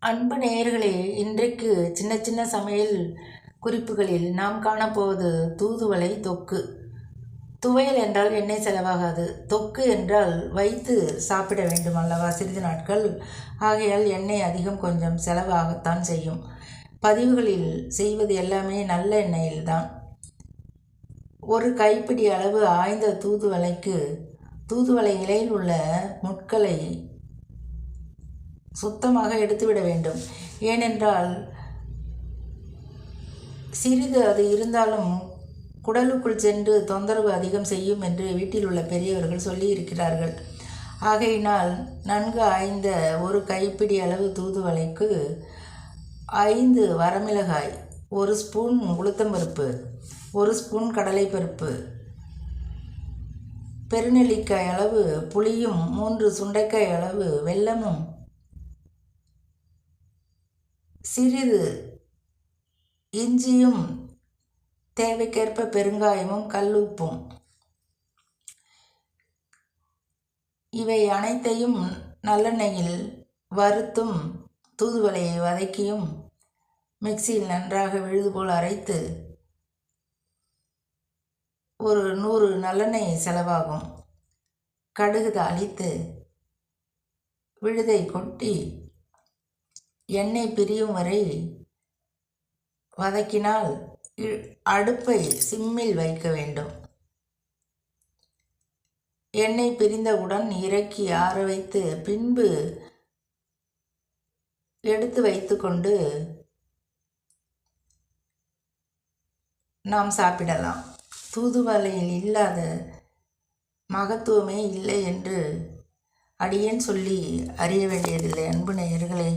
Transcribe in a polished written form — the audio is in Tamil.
அன்பு நேயர்களே, இன்றைக்கு சின்ன சின்ன சமையல் குறிப்புகளில் நாம் காணப்போவது தூதுவளை தொக்கு. துவையல் என்றால் எண்ணெய் செலவாகாது, தொக்கு என்றால் வைத்து சாப்பிட வேண்டும் அல்லவா சிறிது நாட்கள். ஆகையால் எண்ணெய் அதிகம் கொஞ்சம் செலவாகத்தான் செய்யும். பதிவுகளில் செய்வது எல்லாமே நல்ல எண்ணெயில்தான். ஒரு கைப்பிடி அளவு ஆய்ந்த தூதுவளைக்கு தூதுவளை இலையில் உள்ள முட்களை சுத்தமாக எடுத்துவிட வேண்டும். ஏனென்றால் சிறிது அது இருந்தாலும் குடலுக்குள் சென்று தொந்தரவு அதிகம் செய்யும் என்று வீட்டில் உள்ள பெரியவர்கள் சொல்லியிருக்கிறார்கள். ஆகையினால் நன்கு ஆய்ந்த ஒரு கைப்பிடி அளவு தூதுவளைக்கு 5 வரமிளகாய், 1 ஸ்பூன் உளுத்தம்பருப்பு, 1 ஸ்பூன் கடலைப்பருப்பு, பெருநெல்லிக்காய் அளவு புளியும் 3 சுண்டைக்காய் அளவு வெல்லமும், சிறிது இஞ்சியும், தேவைக்கேற்ப பெருங்காயமும் கல்லுப்பும், இவை அனைத்தையும் நல்லெண்ணெயில் வறுத்தும் தூதுவளையை வதக்கியும் மிக்சியில் நன்றாக விழுது போல் அரைத்து ஒரு 100 நல்லெண்ணெய் செலவாகும். கடுகு தாளித்து விழுதை கொட்டி எண்ணெய் பிரியும் வரை வதக்கினால் அடுப்பை சிம்மில் வைக்க வேண்டும். எண்ணெய் பிரிந்தவுடன் இறக்கி ஆற வைத்து பின்பு எடுத்து வைத்து கொண்டு நாம் சாப்பிடலாம். தூதுவளையில் இல்லாத மகத்துவமே இல்லை என்று அடியேன் சொல்லி அறிய வேண்டியதில்லை. அன்பு நேயர்களே.